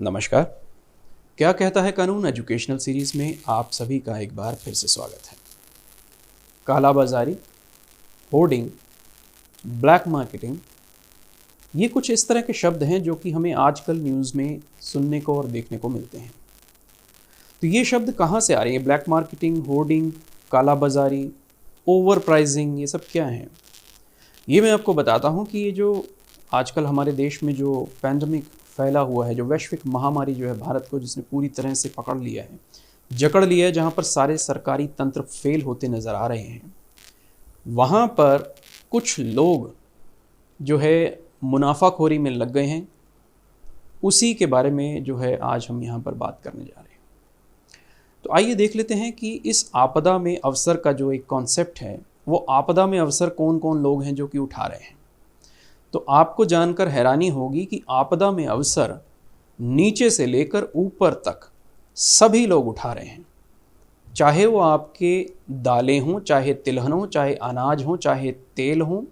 नमस्कार। क्या कहता है कानून एजुकेशनल सीरीज में आप सभी का एक बार फिर से स्वागत है। कालाबाजारी, होर्डिंग, ब्लैक मार्केटिंग, ये कुछ इस तरह के शब्द हैं जो कि हमें आजकल न्यूज़ में सुनने को और देखने को मिलते हैं। तो ये शब्द कहाँ से आ रहे हैं? ब्लैक मार्केटिंग, होर्डिंग, कालाबाजारी, ओवर प्राइजिंग, ये सब क्या हैं? ये मैं आपको बताता हूँ कि ये जो आजकल हमारे देश में जो पैंडेमिक फैला हुआ है, जो वैश्विक महामारी जो है भारत को, जिसने पूरी तरह से पकड़ लिया है, जकड़ लिया है, जहाँ पर सारे सरकारी तंत्र फेल होते नज़र आ रहे हैं, वहाँ पर कुछ लोग जो है मुनाफाखोरी में लग गए हैं। उसी के बारे में जो है आज हम यहाँ पर बात करने जा रहे हैं। तो आइए देख लेते हैं कि इस आपदा में अवसर का जो एक कॉन्सेप्ट है, वो आपदा में अवसर कौन कौन लोग हैं जो कि उठा रहे हैं। तो आपको जानकर हैरानी होगी कि आपदा में अवसर नीचे से लेकर ऊपर तक सभी लोग उठा रहे हैं। चाहे वो आपके दालें हों, चाहे तिलहन हो, चाहे अनाज हो, चाहे तेल हो,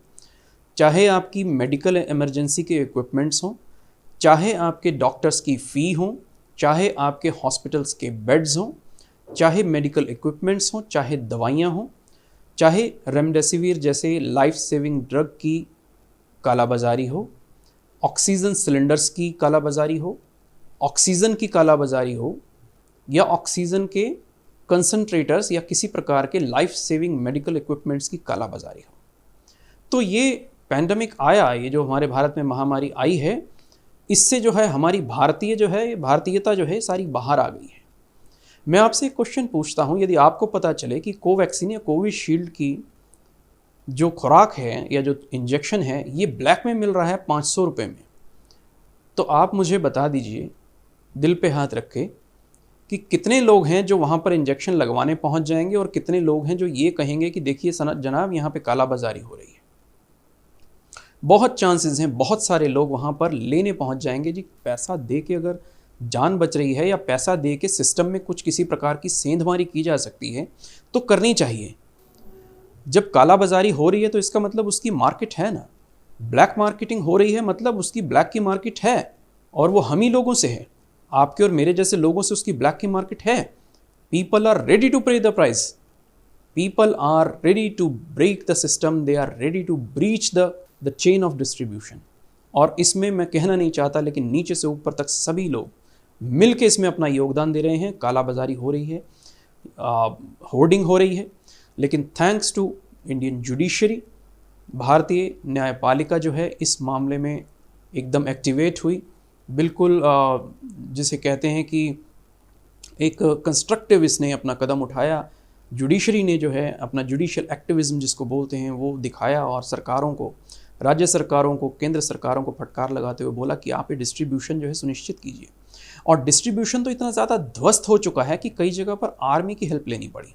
चाहे आपकी मेडिकल इमरजेंसी के इक्विपमेंट्स हों, चाहे आपके डॉक्टर्स की फ़ी हो, चाहे आपके हॉस्पिटल्स के बेड्स हों, चाहे मेडिकल इक्विपमेंट्स हों, चाहे दवाइयाँ हों, चाहे रेमडेसिविर जैसे लाइफ सेविंग ड्रग की कालाबाजारी हो, ऑक्सीजन सिलेंडर्स की कालाबाजारी हो, ऑक्सीजन की कालाबाजारी हो, या ऑक्सीजन के कंसंट्रेटर्स या किसी प्रकार के लाइफ सेविंग मेडिकल इक्विपमेंट्स की कालाबाजारी हो। तो ये पैंडेमिक आया, ये जो हमारे भारत में महामारी आई है, इससे जो है हमारी भारतीयता जो है सारी बाहर आ गई है। मैं आपसे एक क्वेश्चन पूछता हूँ, यदि आपको पता चले कि कोवैक्सीन या कोविशील्ड की जो खुराक है या जो इंजेक्शन है ये ब्लैक में मिल रहा है 500 रुपये में, तो आप मुझे बता दीजिए दिल पे हाथ रख के कि कितने लोग हैं जो वहाँ पर इंजेक्शन लगवाने पहुँच जाएंगे और कितने लोग हैं जो ये कहेंगे कि देखिए जनाब यहाँ पे कालाबाजारी हो रही है। बहुत चांसेस हैं, बहुत सारे लोग वहाँ पर लेने पहुँच जाएंगे जी। पैसा दे के अगर जान बच रही है या पैसा दे के सिस्टम में कुछ किसी प्रकार की सेंधमारी की जा सकती है तो करनी चाहिए। जब कालाबाजारी हो रही है तो इसका मतलब उसकी मार्केट है ना। ब्लैक मार्केटिंग हो रही है मतलब उसकी ब्लैक की मार्केट है, और वो हम ही लोगों से है, आपके और मेरे जैसे लोगों से उसकी ब्लैक की मार्केट है। People are ready to pay the price, people are ready to break the system, they are ready to breach the chain of distribution. और इसमें मैं कहना नहीं चाहता, लेकिन नीचे से ऊपर तक सभी लोग मिल के इसमें अपना योगदान दे रहे हैं। कालाबाजारी हो रही है, होर्डिंग हो रही है, लेकिन थैंक्स टू इंडियन जुडिशरी, भारतीय न्यायपालिका जो है इस मामले में एकदम एक्टिवेट हुई। बिल्कुल जिसे कहते हैं कि एक कंस्ट्रक्टिव इसने अपना कदम उठाया। जुडिशरी ने जो है अपना जुडिशियल एक्टिविज्म जिसको बोलते हैं वो दिखाया, और सरकारों को, राज्य सरकारों को, केंद्र सरकारों को फटकार लगाते हुए बोला कि आप ये डिस्ट्रीब्यूशन जो है सुनिश्चित कीजिए। और डिस्ट्रीब्यूशन तो इतना ज़्यादा ध्वस्त हो चुका है कि कई जगह पर आर्मी की हेल्प लेनी पड़ी।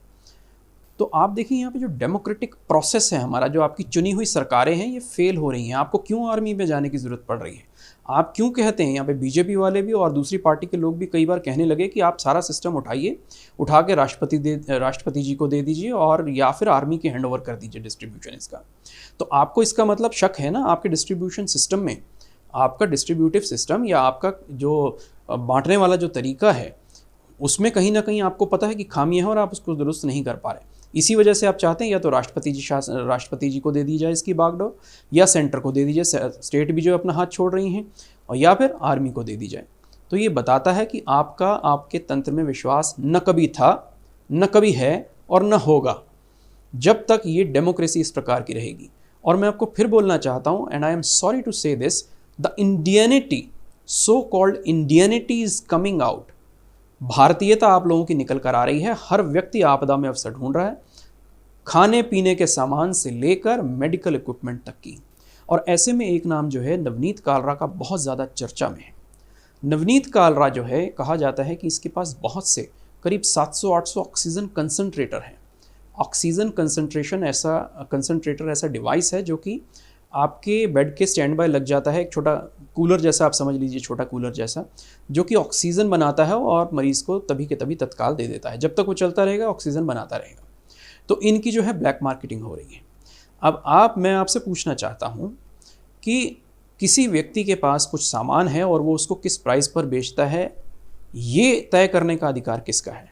तो आप देखिए यहाँ पे जो डेमोक्रेटिक प्रोसेस है हमारा, जो आपकी चुनी हुई सरकारें हैं, ये फेल हो रही हैं। आपको क्यों आर्मी में जाने की ज़रूरत पड़ रही है? आप क्यों कहते हैं, यहाँ पे बीजेपी वाले भी और दूसरी पार्टी के लोग भी कई बार कहने लगे कि आप सारा सिस्टम उठाइए, उठा के राष्ट्रपति जी को दे दीजिए और या फिर आर्मी के हैंड ओवर कर दीजिए डिस्ट्रीब्यूशन इसका। तो आपको इसका मतलब शक है ना आपके डिस्ट्रीब्यूशन सिस्टम में, आपका डिस्ट्रीब्यूटिव सिस्टम या आपका जो बांटने वाला जो तरीका है उसमें कहीं ना कहीं आपको पता है कि खामियां हैं और आप उसको दुरुस्त नहीं कर पा रहे। इसी वजह से आप चाहते हैं या तो राष्ट्रपति जी को दे दी जाए इसकी बागडोर, या सेंटर को दे दीजिए, स्टेट भी जो अपना हाथ छोड़ रही हैं, और या फिर आर्मी को दे दी जाए। तो ये बताता है कि आपका आपके तंत्र में विश्वास न कभी था, न कभी है और न होगा, जब तक ये डेमोक्रेसी इस प्रकार की रहेगी। और मैं आपको फिर बोलना चाहता हूँ, and I am sorry to say this, the Indianity, so called Indianity is coming out. भारतीयता आप लोगों की निकल कर आ रही है। हर व्यक्ति आपदा में अवसर ढूंढ रहा है, खाने पीने के सामान से लेकर मेडिकल इक्विपमेंट तक की। और ऐसे में एक नाम जो है नवनीत कालरा का बहुत ज़्यादा चर्चा में है। नवनीत कालरा जो है, कहा जाता है कि इसके पास बहुत से करीब 700-800 ऑक्सीजन कंसंट्रेटर हैं। ऑक्सीजन कंसंट्रेटर ऐसा डिवाइस है जो कि आपके बेड के स्टैंड बाय लग जाता है, एक छोटा कूलर जैसा, आप समझ लीजिए छोटा कूलर जैसा, जो कि ऑक्सीजन बनाता है और मरीज़ को तभी के तभी तत्काल दे देता है। जब तक वो चलता रहेगा ऑक्सीजन बनाता रहेगा। तो इनकी जो है ब्लैक मार्केटिंग हो रही है। अब मैं आपसे पूछना चाहता हूँ कि किसी व्यक्ति के पास कुछ सामान है और वो उसको किस प्राइस पर बेचता है, ये तय करने का अधिकार किसका है?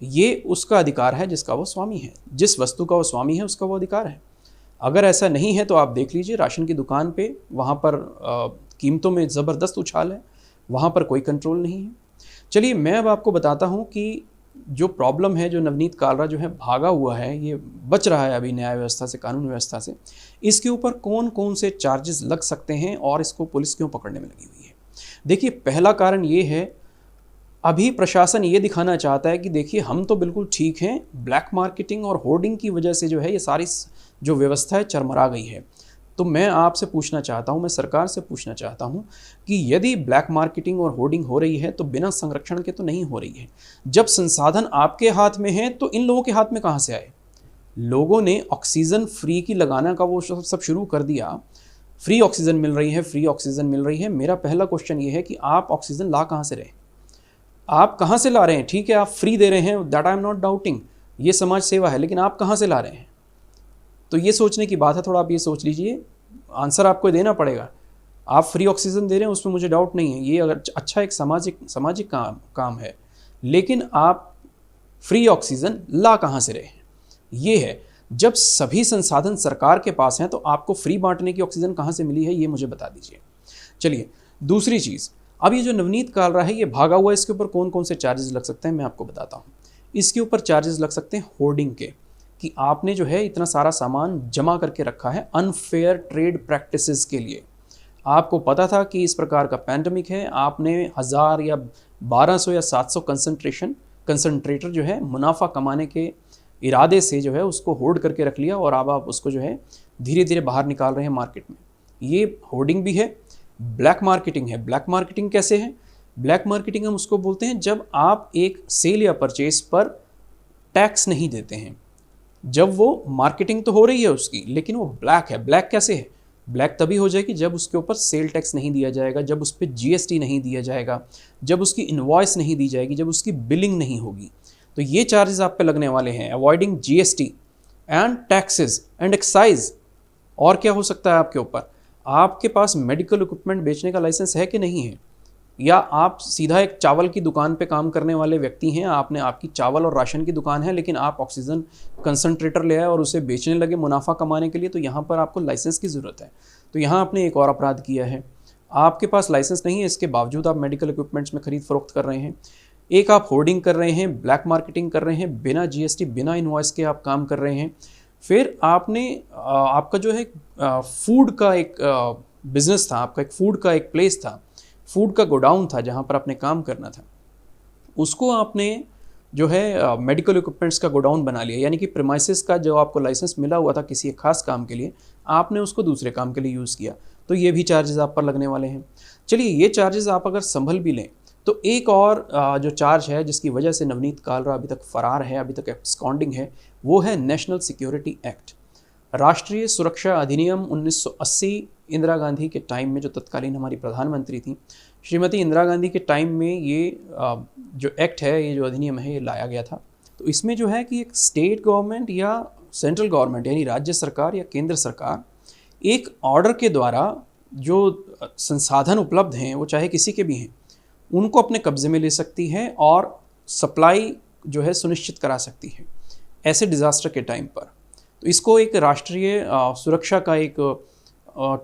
ये उसका अधिकार है जिसका वो स्वामी है। जिस वस्तु का वो स्वामी है उसका वो अधिकार है। अगर ऐसा नहीं है तो आप देख लीजिए राशन की दुकान पे, वहाँ पर कीमतों में ज़बरदस्त उछाल है, वहाँ पर कोई कंट्रोल नहीं है। चलिए मैं अब आपको बताता हूँ कि जो प्रॉब्लम है, जो नवनीत कालरा जो है भागा हुआ है, ये बच रहा है अभी न्याय व्यवस्था से, कानून व्यवस्था से, इसके ऊपर कौन कौन से चार्जेस लग सकते हैं और इसको पुलिस क्यों पकड़ने में लगी हुई है। देखिए, पहला कारण ये है, अभी प्रशासन ये दिखाना चाहता है कि देखिए हम तो बिल्कुल ठीक हैं, ब्लैक मार्केटिंग और होर्डिंग की वजह से जो है ये सारी जो व्यवस्था है चरमरा गई है। तो मैं आपसे पूछना चाहता हूं, मैं सरकार से पूछना चाहता हूं कि यदि ब्लैक मार्केटिंग और होर्डिंग हो रही है तो बिना संरक्षण के तो नहीं हो रही है। जब संसाधन आपके हाथ में है तो इन लोगों के हाथ में कहाँ से आए? लोगों ने ऑक्सीजन फ्री की लगाना का वो सब शुरू कर दिया। फ्री ऑक्सीजन मिल रही है, फ्री ऑक्सीजन मिल रही है। मेरा पहला क्वेश्चन ये है कि आप ऑक्सीजन ला कहाँ से रहे? आप कहाँ से ला रहे हैं? ठीक है, आप फ्री दे रहे हैं, that I am not doubting, ये समाज सेवा है, लेकिन आप कहाँ से ला रहे हैं? तो ये सोचने की बात है, थोड़ा आप ये सोच लीजिए, आंसर आपको देना पड़ेगा। आप फ्री ऑक्सीजन दे रहे हैं उसमें मुझे डाउट नहीं है, ये अगर अच्छा एक सामाजिक काम है, लेकिन आप फ्री ऑक्सीजन ला कहाँ से रहे हैं? ये है, जब सभी संसाधन सरकार के पास हैं तो आपको फ्री बांटने की ऑक्सीजन कहाँ से मिली है, ये मुझे बता दीजिए। चलिए, दूसरी चीज़, अब ये जो नवनीत कालरा है ये भागा हुआ है, इसके ऊपर कौन कौन से चार्जेस लग सकते हैं मैं आपको बताता हूँ। इसके ऊपर चार्जेस लग सकते हैं होर्डिंग के, कि आपने जो है इतना सारा सामान जमा करके रखा है अनफेयर ट्रेड प्रैक्टिसेस के लिए। आपको पता था कि इस प्रकार का पैंडमिक है, आपने 1000 या 1200 या 700 कंसंट्रेटर जो है मुनाफा कमाने के इरादे से जो है उसको होर्ड करके रख लिया और अब आप उसको जो है धीरे धीरे बाहर निकाल रहे हैं मार्केट में। ये होर्डिंग भी है, ब्लैक मार्केटिंग है। ब्लैक मार्केटिंग कैसे है? ब्लैक मार्केटिंग हम उसको बोलते हैं जब आप एक सेल या परचेज पर टैक्स नहीं देते हैं, जब वो मार्केटिंग तो हो रही है उसकी लेकिन वो ब्लैक है। ब्लैक कैसे है? ब्लैक तभी हो जाएगी जब उसके ऊपर सेल टैक्स नहीं दिया जाएगा, जब उस पर जीएसटी नहीं दिया जाएगा, जब उसकी इनवॉइस नहीं दी जाएगी, जब उसकी बिलिंग नहीं होगी। तो ये चार्जेस आप पे लगने वाले हैं, avoiding GST and taxes and excise. और क्या हो सकता है आपके ऊपर? आपके पास मेडिकल इक्विपमेंट बेचने का लाइसेंस है कि नहीं है, या आप सीधा एक चावल की दुकान पे काम करने वाले व्यक्ति हैं, आपकी चावल और राशन की दुकान है लेकिन आप ऑक्सीजन कंसंट्रेटर ले आए और उसे बेचने लगे मुनाफा कमाने के लिए, तो यहाँ पर आपको लाइसेंस की ज़रूरत है। तो यहाँ आपने एक और अपराध किया है, आपके पास लाइसेंस नहीं है, इसके बावजूद आप मेडिकल इक्विपमेंट्स में खरीद फरोख्त कर रहे हैं। एक आप होर्डिंग कर रहे हैं, ब्लैक मार्केटिंग कर रहे हैं, बिना जीएसटी बिना इनवॉइस के आप काम कर रहे हैं। फिर आपने आपका जो है फूड का एक बिजनेस था, आपका एक फूड का एक प्लेस था, फूड का गोडाउन था जहाँ पर आपने काम करना था, उसको आपने जो है मेडिकल इक्विपमेंट्स का गोडाउन बना लिया। यानी कि प्रीमाइसेस का जो आपको लाइसेंस मिला हुआ था किसी एक खास काम के लिए, आपने उसको दूसरे काम के लिए यूज़ किया, तो ये भी चार्जेस आप पर लगने वाले हैं। चलिए, ये चार्जेस आप अगर संभल भी लें तो एक और जो चार्ज है जिसकी वजह से नवनीत कालरा अभी तक फरार है, अभी तक एब्सकॉन्डिंग है, वो है नेशनल सिक्योरिटी एक्ट, राष्ट्रीय सुरक्षा अधिनियम 1980। इंदिरा गांधी के टाइम में, जो तत्कालीन हमारी प्रधानमंत्री थी श्रीमती इंदिरा गांधी के टाइम में, ये जो एक्ट है, ये जो अधिनियम है, ये लाया गया था। तो इसमें जो है कि एक स्टेट गवर्नमेंट या सेंट्रल गवर्नमेंट यानी राज्य सरकार या केंद्र सरकार एक ऑर्डर के द्वारा जो संसाधन उपलब्ध हैं, वो चाहे किसी के भी हैं, उनको अपने कब्जे में ले सकती है और सप्लाई जो है सुनिश्चित करा सकती है ऐसे डिज़ास्टर के टाइम पर। तो इसको एक राष्ट्रीय सुरक्षा का एक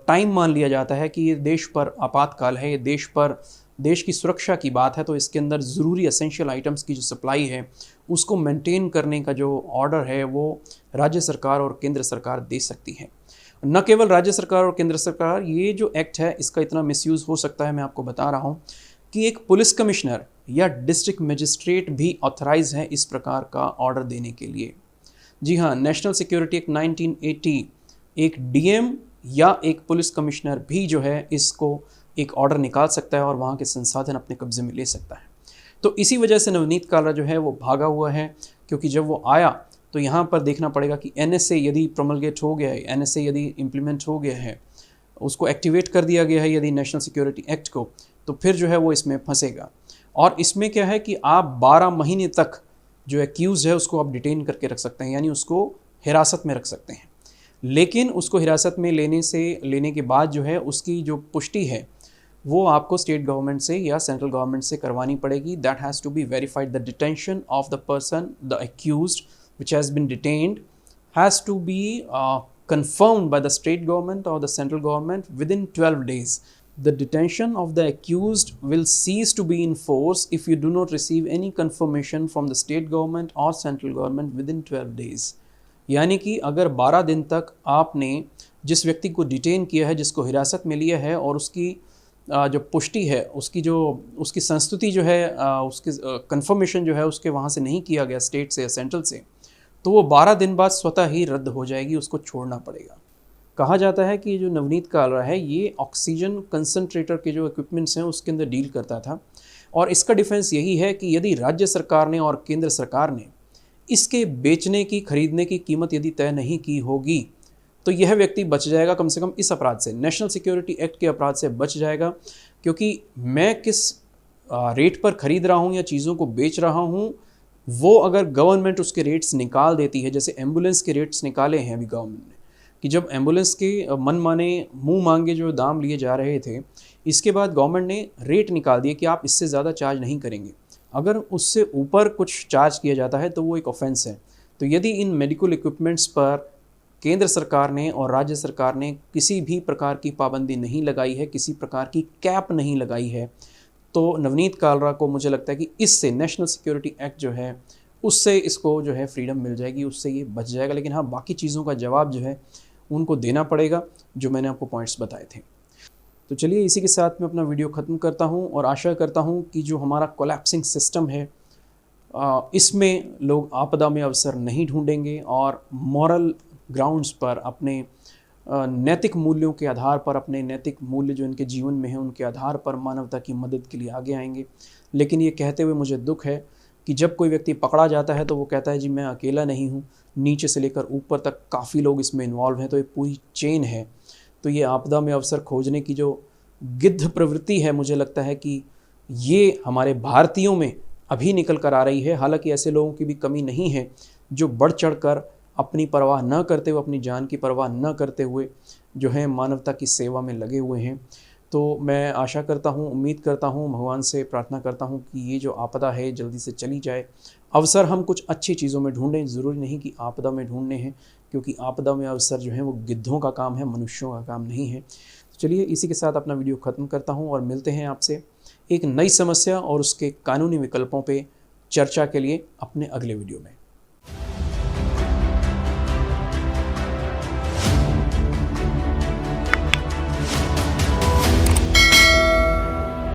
टाइम मान लिया जाता है कि ये देश पर आपातकाल है, ये देश की सुरक्षा की बात है, तो इसके अंदर ज़रूरी एसेंशियल आइटम्स की जो सप्लाई है उसको मेंटेन करने का जो ऑर्डर है वो राज्य सरकार और केंद्र सरकार दे सकती है। न केवल राज्य सरकार और केंद्र सरकार, ये जो एक्ट है इसका इतना मिसयूज़ हो सकता है, मैं आपको बता रहा हूँ कि एक पुलिस कमिश्नर या डिस्ट्रिक्ट मजिस्ट्रेट भी ऑथराइज है इस प्रकार का ऑर्डर देने के लिए। जी हाँ, नेशनल सिक्योरिटी एक्ट 1980 एक डीएम या एक पुलिस कमिश्नर भी जो है इसको एक ऑर्डर निकाल सकता है और वहाँ के संसाधन अपने कब्जे में ले सकता है। तो इसी वजह से नवनीत कालरा जो है वो भागा हुआ है, क्योंकि जब वो आया तो यहाँ पर देखना पड़ेगा कि एनएसए यदि प्रोमलगेट हो गया है, एनएसए यदि इम्प्लीमेंट हो गया है, उसको एक्टिवेट कर दिया गया है यदि नेशनल सिक्योरिटी एक्ट को, तो फिर जो है वो इसमें फंसेगा। और इसमें क्या है कि आप 12 महीने तक जो एक्यूज़ है उसको आप डिटेन करके रख सकते हैं, यानी उसको हिरासत में रख सकते हैं। लेकिन उसको हिरासत में लेने के बाद जो है उसकी जो पुष्टि है वो आपको स्टेट गवर्नमेंट से या सेंट्रल गवर्नमेंट से करवानी पड़ेगी. That has to be verified. The detention of the person, the accused which has been detained has to be confirmed by the state government or the central government within 12 days. The detention of the accused will cease to be in force if you do not receive any confirmation from the state government or central government within 12 days. यानी कि अगर 12 दिन तक आपने जिस व्यक्ति को detain किया है, जिसको हिरासत में लिया है और उसकी जो पुष्टि है, उसकी संस्तुति जो है, उसकी कंफर्मेशन जो है उसके वहाँ से नहीं किया गया स्टेट से या सेंट्रल से, तो वो 12 दिन बाद स्वतः ही रद्द हो जाएगी, उसको छोड़ना पड़ेगा. कहा जाता है कि जो नवनीत कालरा है ये ऑक्सीजन कंसंट्रेटर के जो इक्विपमेंट्स हैं उसके अंदर डील करता था, और इसका डिफेंस यही है कि यदि राज्य सरकार ने और केंद्र सरकार ने इसके बेचने की, खरीदने की कीमत यदि तय नहीं की होगी तो यह व्यक्ति बच जाएगा कम से कम इस अपराध से, नेशनल सिक्योरिटी एक्ट के अपराध से बच जाएगा. क्योंकि मैं किस रेट पर खरीद रहा हूँ या चीज़ों को बेच रहा हूँ, वो अगर गवर्नमेंट उसके रेट्स निकाल देती है, जैसे एम्बुलेंस के रेट्स निकाले हैं अभी गवर्नमेंट ने, कि जब एम्बुलेंस के मनमाने मुंह मांगे जो दाम लिए जा रहे थे, इसके बाद गवर्नमेंट ने रेट निकाल दिए कि आप इससे ज़्यादा चार्ज नहीं करेंगे. अगर उससे ऊपर कुछ चार्ज किया जाता है तो वो एक ऑफेंस है. तो यदि इन मेडिकल इक्विपमेंट्स पर केंद्र सरकार ने और राज्य सरकार ने किसी भी प्रकार की पाबंदी नहीं लगाई है, किसी प्रकार की कैप नहीं लगाई है, तो नवनीत कालरा को मुझे लगता है कि इससे नेशनल सिक्योरिटी एक्ट जो है उससे इसको जो है फ्रीडम मिल जाएगी, उससे ये बच जाएगा. लेकिन हाँ, बाकी चीज़ों का जवाब जो है उनको देना पड़ेगा, जो मैंने आपको पॉइंट्स बताए थे. तो चलिए इसी के साथ मैं अपना वीडियो ख़त्म करता हूँ और आशा करता हूँ कि जो हमारा कोलैप्सिंग सिस्टम है इसमें लोग आपदा में अवसर नहीं ढूंढेंगे और मॉरल ग्राउंड्स पर, अपने नैतिक मूल्यों के आधार पर, अपने नैतिक मूल्य जो इनके जीवन में हैं उनके आधार पर मानवता की मदद के लिए आगे आएंगे. लेकिन ये कहते हुए मुझे दुख है कि जब कोई व्यक्ति पकड़ा जाता है तो वो कहता है जी मैं अकेला नहीं हूँ, नीचे से लेकर ऊपर तक काफ़ी लोग इसमें इन्वॉल्व हैं, तो ये पूरी चेन है. तो ये आपदा में अवसर खोजने की जो गिद्ध प्रवृत्ति है, मुझे लगता है कि ये हमारे भारतीयों में अभी निकल कर आ रही है. हालांकि ऐसे लोगों की भी कमी नहीं है जो बढ़ चढ़ कर अपनी परवाह न करते हुए, अपनी जान की परवाह न करते हुए जो है मानवता की सेवा में लगे हुए हैं. तो मैं आशा करता हूँ, उम्मीद करता हूँ, भगवान से प्रार्थना करता हूँ कि ये जो आपदा है जल्दी से चली जाए. अवसर हम कुछ अच्छी चीज़ों में ढूंढें, ज़रूरी नहीं कि आपदा में ढूंढने हैं, क्योंकि आपदा में अवसर जो है वो गिद्धों का काम है, मनुष्यों का काम नहीं है. तो चलिए इसी के साथ अपना वीडियो ख़त्म करता हूँ और मिलते हैं आपसे एक नई समस्या और उसके कानूनी विकल्पों पर चर्चा के लिए अपने अगले वीडियो में.